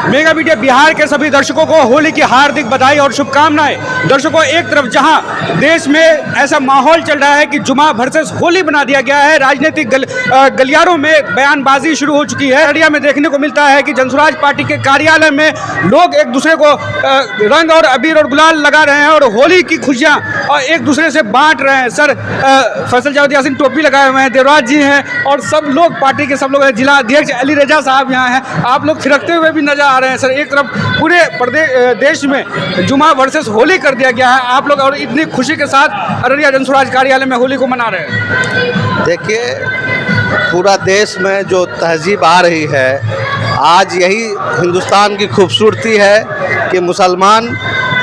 Mega media Bihar के सभी दर्शकों को होली की हार्दिक बधाई और शुभकामनाएं। दर्शकों, एक तरफ जहां देश में ऐसा माहौल चल रहा है कि जुमा वर्सेस होली बना दिया गया है, राजनीतिक गलियारों में बयानबाजी शुरू हो चुकी है। अररिया में देखने को मिलता है कि जनसुराज पार्टी के कार्यालय में लोग एक दूसरे को रंग और अबीर और गुलाल लगा रहे हैं और होली की खुशियां और एक दूसरे से बांट रहे हैं। सर फैसल जावेद यासीन टोपी लगाए हुए हैं, देवराज जी हैं और सब लोग पार्टी के सब लोग हैं। जिला अध्यक्ष अली रजा साहब यहाँ हैं। आप लोग थिरकते हुए भी नजर आ रहे हैं। सर, एक तरफ पूरे देश में जुमा वर्सेस होली कर दिया गया है, आप लोग और इतनी खुशी के साथ अररिया जनसुराज कार्यालय में होली को मना रहे हैं। देखिए, पूरा देश में जो तहजीब आ रही है, आज यही हिंदुस्तान की खूबसूरती है कि मुसलमान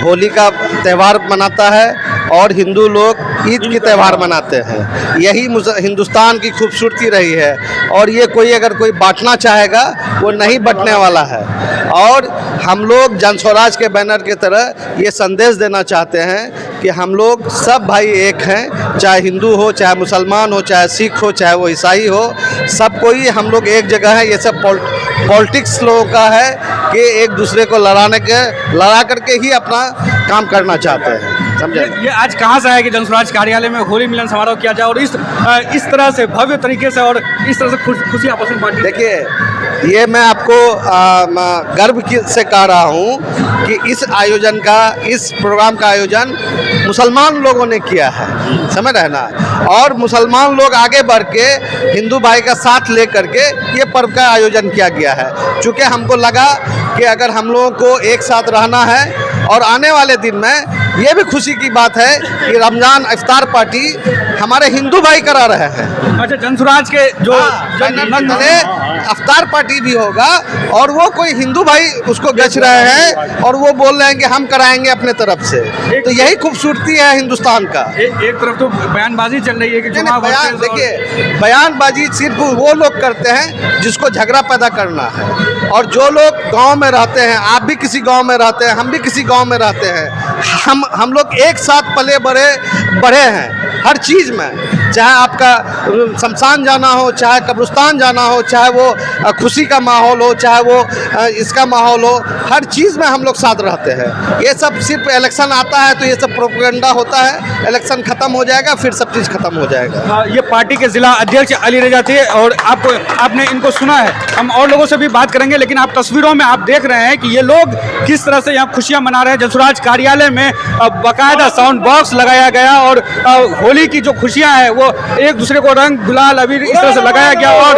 होली का त्यौहार मनाता है और हिंदू लोग ईद की त्यौहार मनाते हैं। यही हिंदुस्तान की खूबसूरती रही है और ये कोई अगर कोई बांटना चाहेगा वो नहीं बंटने वाला है। और हम लोग जनस्वराज के बैनर की तरह ये संदेश देना चाहते हैं कि हम लोग सब भाई एक हैं, चाहे हिंदू हो, चाहे मुसलमान हो, चाहे सिख हो, चाहे वो ईसाई हो, सब कोई हम लोग एक जगह है। ये सब पॉलिटिक्स लोगों का है कि एक दूसरे को लड़ा करके ही अपना काम करना चाहते हैं। समझे? ये आज कहाँ से आया कि जनसुराज कार्यालय में होली मिलन समारोह किया जाए और इस तरह से भव्य तरीके से और इस तरह से खुशी आपस में बांटी? देखिए, ये मैं आपको गर्व से कह रहा हूँ कि इस प्रोग्राम का आयोजन मुसलमान लोगों ने किया है, समझ रहे ना। और मुसलमान लोग आगे बढ़ के हिंदू भाई का साथ लेकर के ये पर्व का आयोजन किया गया है। चूँकि हमको लगा कि अगर हम लोगों को एक साथ रहना है और आने वाले दिन में ये भी खुशी की बात है कि रमज़ान इफ्तार पार्टी हमारे हिंदू भाई करा रहे हैं। अच्छा, जनसुराज के जो इफ्तार पार्टी भी होगा और वो कोई हिंदू भाई उसको गच रहे हैं और वो बोल रहे हैं कि हम कराएंगे अपने तरफ से। तो यही खूबसूरती है हिंदुस्तान का। एक तरफ तो बयानबाजी चल रही है कि देखिए, बयानबाजी सिर्फ वो लोग करते हैं जिसको झगड़ा पैदा करना है। और जो लोग गांव में रहते हैं, आप भी किसी गांव में रहते हैं, हम भी किसी गांव में रहते हैं, हम लोग एक साथ पले बढ़े हैं हर चीज़ में। चाहे आपका शमशान जाना हो, चाहे कब्रिस्तान जाना हो, चाहे वो खुशी का माहौल हो, चाहे वो इसका माहौल हो, हर चीज़ में हम लोग साथ रहते हैं। ये सब सिर्फ इलेक्शन आता है तो ये सब प्रोपेगेंडा होता है। इलेक्शन ख़त्म हो जाएगा, फिर सब चीज़ ख़त्म हो जाएगा। ये पार्टी के जिला अध्यक्ष अली रजा थे और आपने इनको सुना है। हम और लोगों से भी बात करेंगे, लेकिन आप तस्वीरों में आप देख रहे हैं कि ये लोग किस तरह से यहाँ खुशियाँ मना रहे हैं। जनसुराज कार्यालय में बाकायदा साउंड बॉक्स लगाया गया और होली की जो खुशियाँ हैं वो एक दूसरे को रंग गुलाल अबीर इस तरह से लगाया गया। और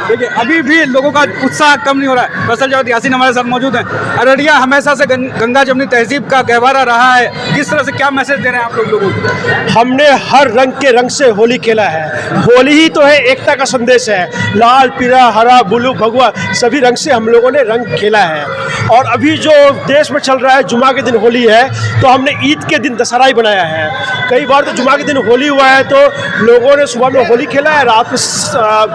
देखिए, अभी भी लोगों का उत्साह कम नहीं हो रहा है। फैसल जावेद यासीन हमारे साथ मौजूद हैं। अररिया हमेशा से गंगा जमुनी तहजीब का गहवारा रहा है। किस तरह से क्या मैसेज दे रहे हैं आप लोगों को? हमने हर रंग के रंग से होली खेला है। होली ही तो है, एकता का संदेश है। लाल, पीला, हरा, ब्लू, भगवा सभी रंग से हम लोगों ने रंग खेला है। और अभी जो देश में चल रहा है, जुमा के दिन होली है तो हमने ईद के दिन दशहरा ही बनाया है। कई बार तो जुमा के दिन होली हुआ है तो लोगों ने सुबह में होली खेला है, रात में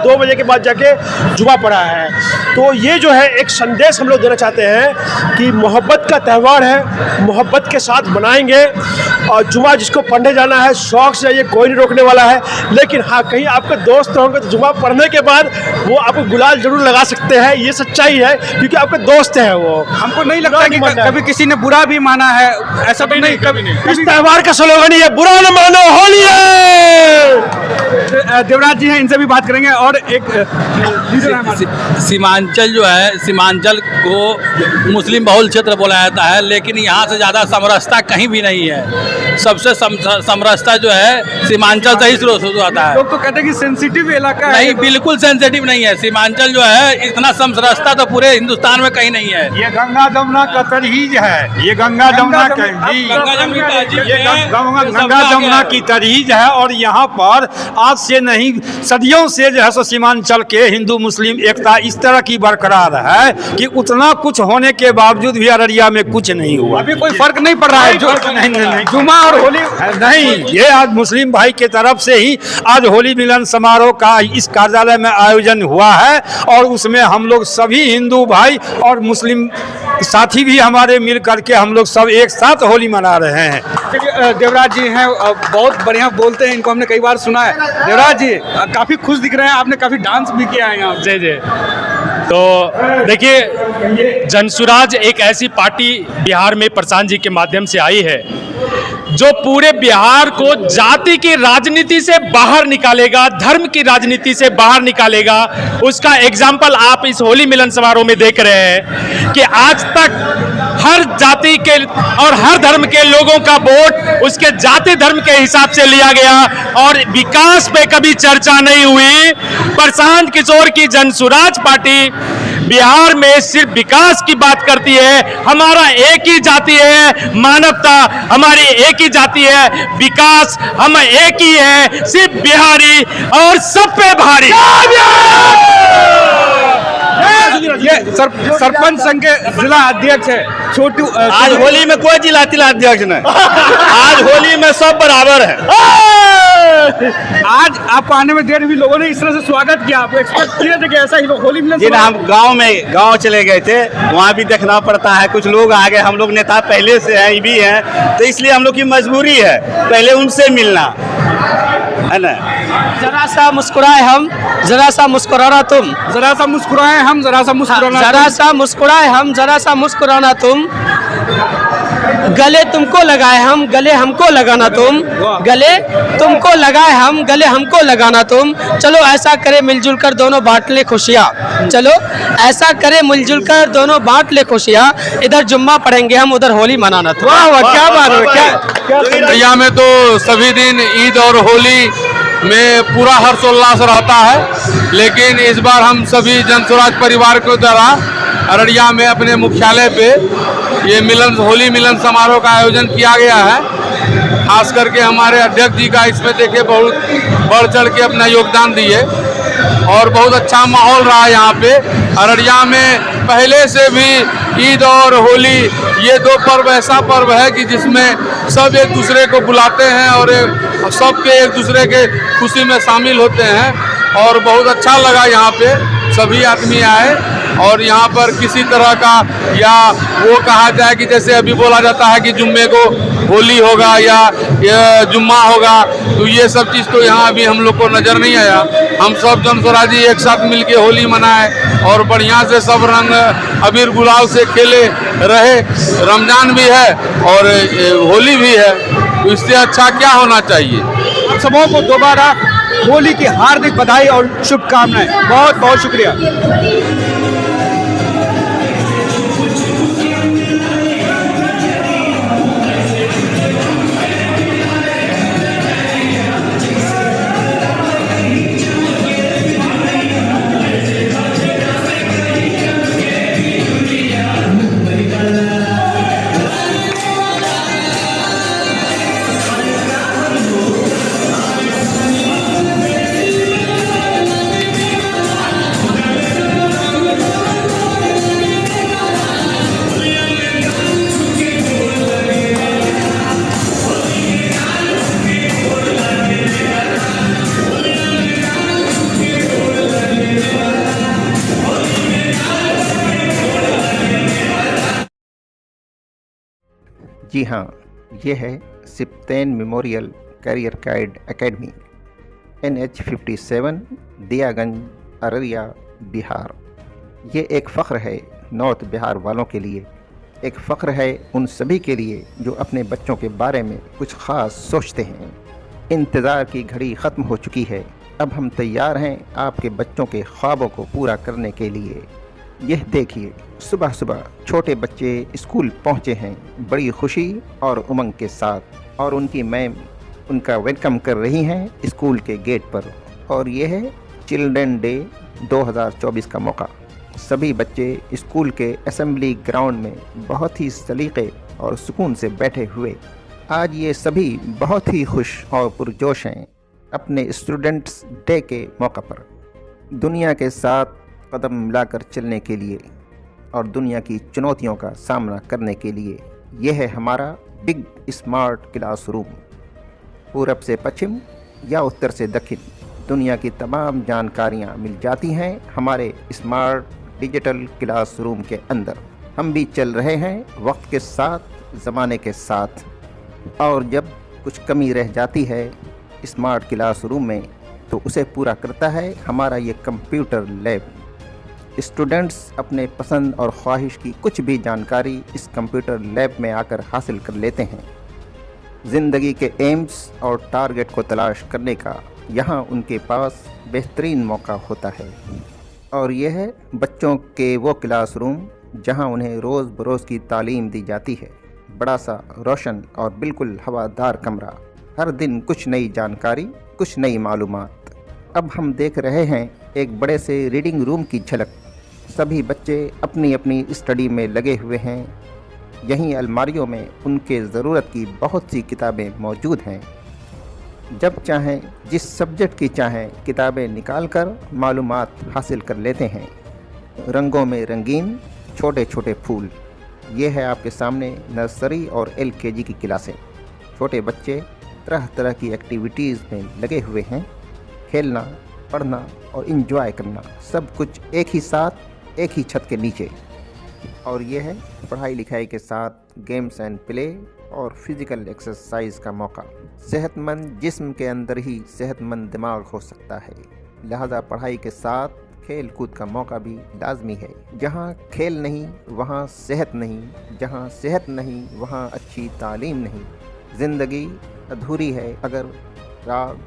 2 बजे के बाद जाके जुमा पड़ा है। तो ये जो है एक संदेश हम लोग देना चाहते हैं कि मोहब्बत का त्यौहार है, मोहब्बत के साथ मनाएंगे। और जुमा जिसको पढ़ने जाना है शौक से जाइए, कोई नहीं रोकने वाला है। लेकिन हाँ, कहीं आपके दोस्त होंगे तो जुमा पढ़ने के बाद वो आपको गुलाल जरूर लगा सकते हैं। ये सच्चाई है क्योंकि आपके दोस्त हैं वो। हमको नहीं लगता कि कभी किसी ने बुरा भी माना है, ऐसा तो नहीं कभी नहीं। इस त्यौहार का स्लोगन ही है, बुरा न मानो होली है। देवराज जी हैं, इनसे भी बात करेंगे। और एक सीमांचल जो है, सीमांचल को मुस्लिम बहुल क्षेत्र बोला जाता है, लेकिन यहाँ से ज़्यादा समरसता कहीं भी नहीं है। सबसे समरसता जो है सीमांचल से ही शुरू होता है। लोग तो कहते हैं कि सेंसिटिव इलाका है। नहीं, बिल्कुल सेंसिटिव नहीं है। सीमांचल जो है, इतना समरसता तो पूरे हिंदुस्तान में कहीं नहीं है। ये गंगा जमुना का तरहीज है। ये गंगा जमुना की तरहीज है। और यहाँ पर आज से नहीं, सदियों से जो है सो सीमांचल के हिंदू मुस्लिम एकता इस तरह की बरकरार है कि उतना कुछ होने के बावजूद भी अररिया में कुछ नहीं हुआ। अभी कोई फर्क नहीं पड़ रहा है। नहीं, जुमा और होली नहीं, ये आज मुस्लिम भाई के तरफ से ही आज होली मिलन समारोह का इस कार्यालय में आयोजन हुआ है और उसमें हम लोग सभी हिंदू भाई और मुस्लिम साथी भी हमारे मिल करके हम लोग सब एक साथ होली मना रहे हैं। चलिए, देवराज जी हैं, बहुत बढ़िया बोलते हैं, इनको हमने कई बार सुना है। देवराज जी काफ़ी खुश दिख रहे हैं, आपने काफ़ी डांस भी किया है यहाँ। जी जी। तो देखिए, जनसुराज एक ऐसी पार्टी बिहार में प्रशांत जी के माध्यम से आई है जो पूरे बिहार को जाति की राजनीति से बाहर निकालेगा, धर्म की राजनीति से बाहर निकालेगा। उसका एग्जाम्पल आप इस होली मिलन समारोह में देख रहे हैं कि आज तक हर जाति के और हर धर्म के लोगों का वोट उसके जाति धर्म के हिसाब से लिया गया और विकास पे कभी चर्चा नहीं हुई। प्रशांत किशोर की जनसुराज पार्टी बिहार में सिर्फ विकास की बात करती है। हमारा एक ही जाति है, मानवता हमारी एक ही जाति है, विकास हम एक ही है, सिर्फ बिहारी और सब पे भारी। ये सरपंच संघ के जिला अध्यक्ष है छोटू। आज होली में कोई जिला अध्यक्ष नहीं, आज होली में सब बराबर है। आज आपको आने में देर भी लोगों ने इस तरह से स्वागत किया, आप एक्सपेक्ट किए थे कि ऐसा ही होली मिलन? जिन हम गांव चले गए थे, वहाँ भी देखना पड़ता है। कुछ लोग आ गए, हम लोग नेता पहले से हैं, ये भी हैं, तो इसलिए हम लोग की मजबूरी है पहले उनसे मिलना है ना। जरा सा मुस्कुराए हम, जरा सा मुस्कुराना तुम, जरा सा मुस्कुराए हम, जरा सा मुस्कुराना जरा सा मुस्कुराए हम, जरा सा मुस्कुराना तुम, गले तुमको लगाए हम, गले हमको लगाना तुम, गले तुमको लगाए हम, गले हमको लगाना तुम। चलो ऐसा करे मिलजुल कर दोनों बांट ले खुशियाँ, चलो ऐसा करे मिलजुल कर दोनों बांट ले खुशियाँ। इधर जुम्मा पढ़ेंगे हम, उधर होली मनाना तुम। वाह वाह, क्या बात है, क्या यहाँ में तो सभी दिन ईद और होली में पूरा हर्षोल्लास रहता है, लेकिन इस बार हम सभी जनसुराज परिवार के द्वारा अररिया में अपने मुख्यालय पे ये होली मिलन समारोह का आयोजन किया गया है। खास करके हमारे अध्यक्ष जी का इसमें देखे बहुत बढ़ चढ़ के अपना योगदान दिए और बहुत अच्छा माहौल रहा यहाँ पे। अररिया में पहले से भी ईद और होली ये दो पर्व ऐसा पर्व है कि जिसमें सब एक दूसरे को बुलाते हैं और सब के एक दूसरे के खुशी में शामिल होते हैं और बहुत अच्छा लगा। यहाँ पे सभी आदमी आए और यहाँ पर किसी तरह का या वो कहा जाए कि जैसे अभी बोला जाता है कि जुम्मे को होली होगा या जुम्मा होगा, तो ये सब चीज़ तो यहाँ अभी हम लोग को नज़र नहीं आया। हम सब जनसुराजी एक साथ मिलके होली मनाए और बढ़िया से सब रंग अबीर गुलाल से खेले रहे। रमजान भी है और होली भी है, तो इससे अच्छा क्या होना चाहिए। आप सबों को दोबारा होली की हार्दिक बधाई और शुभकामनाएं। बहुत बहुत शुक्रिया। जी हाँ, ये है Sibtain memorial career guide academy, NH 57, Diaganj, Araria, Bihar. ये एक फ़ख्र है नॉर्थ बिहार वालों के लिए, एक फ़ख्र है उन सभी के लिए जो अपने बच्चों के बारे में कुछ ख़ास सोचते हैं। इंतज़ार की घड़ी ख़त्म हो चुकी है, अब हम तैयार हैं आपके बच्चों के ख्वाबों को पूरा करने के लिए। यह देखिए, सुबह सुबह छोटे बच्चे स्कूल पहुंचे हैं बड़ी खुशी और उमंग के साथ, और उनकी मैम उनका वेलकम कर रही हैं स्कूल के गेट पर। और यह है चिल्ड्रन डे 2024 का मौका। सभी बच्चे स्कूल के असेंबली ग्राउंड में बहुत ही सलीके और सुकून से बैठे हुए। आज ये सभी बहुत ही खुश और पुरजोश हैं अपने स्टूडेंट्स डे के मौका पर। दुनिया के साथ कदम मिलाकर चलने के लिए और दुनिया की चुनौतियों का सामना करने के लिए यह है हमारा बिग स्मार्ट क्लासरूम। पूरब से पश्चिम या उत्तर से दक्षिण दुनिया की तमाम जानकारियाँ मिल जाती हैं हमारे स्मार्ट डिजिटल क्लासरूम के अंदर। हम भी चल रहे हैं वक्त के साथ, ज़माने के साथ। और जब कुछ कमी रह जाती है स्मार्ट क्लासरूम में तो उसे पूरा करता है हमारा ये कंप्यूटर लैब। स्टूडेंट्स अपने पसंद और ख्वाहिश की कुछ भी जानकारी इस कंप्यूटर लैब में आकर हासिल कर लेते हैं। ज़िंदगी के एम्स और टारगेट को तलाश करने का यहाँ उनके पास बेहतरीन मौका होता है। और यह है बच्चों के वो क्लासरूम जहाँ उन्हें रोज़ बरोज़ की तालीम दी जाती है। बड़ा सा रोशन और बिल्कुल हवादार कमरा, हर दिन कुछ नई जानकारी, कुछ नई मालूमात। अब हम देख रहे हैं एक बड़े से रीडिंग रूम की झलक। सभी बच्चे अपनी अपनी स्टडी में लगे हुए हैं। यहीं अलमारियों में उनके ज़रूरत की बहुत सी किताबें मौजूद हैं। जब चाहें, जिस सब्जेक्ट की चाहें, किताबें निकालकर मालूमात हासिल कर लेते हैं। रंगों में रंगीन छोटे छोटे फूल। ये है आपके सामने नर्सरी और LKG की क्लासें। छोटे बच्चे तरह तरह की एक्टिविटीज़ में लगे हुए हैं। खेलना, पढ़ना और इन्जॉय करना, सब कुछ एक ही साथ, एक ही छत के नीचे। और ये है पढ़ाई लिखाई के साथ गेम्स एंड प्ले और फिज़िकल एक्सरसाइज का मौका। सेहतमंद जिस्म के अंदर ही सेहतमंद दिमाग हो सकता है, लिहाजा पढ़ाई के साथ खेल कूद का मौका भी लाजमी है। जहाँ खेल नहीं वहाँ सेहत नहीं, जहाँ सेहत नहीं वहाँ अच्छी तालीम नहीं। ज़िंदगी अधूरी है अगर राग,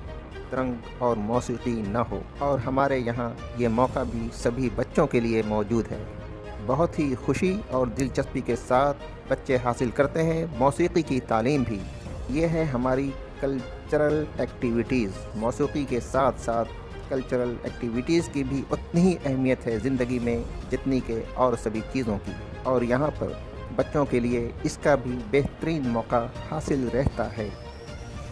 तरंग और मौसीकी न हो। और हमारे यहाँ ये मौका भी सभी बच्चों के लिए मौजूद है। बहुत ही खुशी और दिलचस्पी के साथ बच्चे हासिल करते हैं मौसीकी की तालीम भी। ये है हमारी कल्चरल एक्टिविटीज़। मौसीकी के साथ साथ कल्चरल एक्टिविटीज़ की भी उतनी ही अहमियत है ज़िंदगी में जितनी के और सभी चीज़ों की। और यहाँ पर बच्चों के लिए इसका भी बेहतरीन मौका हासिल रहता है।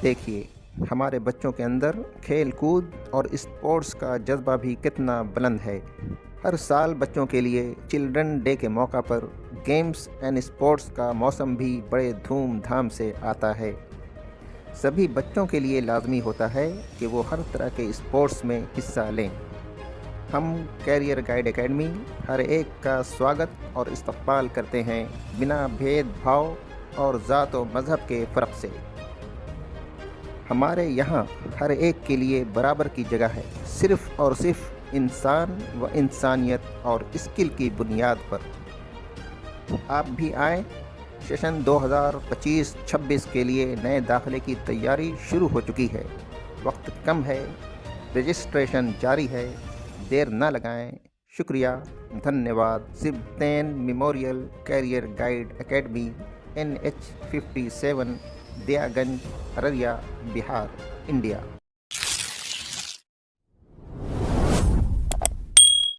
देखिए हमारे बच्चों के अंदर खेल कूद और स्पोर्ट्स का जज्बा भी कितना बुलंद है। हर साल बच्चों के लिए चिल्ड्रन डे के मौका पर गेम्स एंड स्पोर्ट्स का मौसम भी बड़े धूमधाम से आता है। सभी बच्चों के लिए लाजमी होता है कि वो हर तरह के स्पोर्ट्स में हिस्सा लें। हम कैरियर गाइड एकेडमी हर एक का स्वागत और इस्तकबाल करते हैं बिना भेदभाव और ज़ात व मज़हब के फ़र्क से। हमारे यहाँ हर एक के लिए बराबर की जगह है, सिर्फ़ और सिर्फ इंसान व इंसानियत और स्किल की बुनियाद पर। आप भी आएँ। सेशन 2025-26 के लिए नए दाखिले की तैयारी शुरू हो चुकी है। वक्त कम है, रजिस्ट्रेशन जारी है, देर न लगाएं। शुक्रिया, धन्यवाद। Sibtain memorial career guide academy, NH 57, Diaganj, Araria, Bihar, India.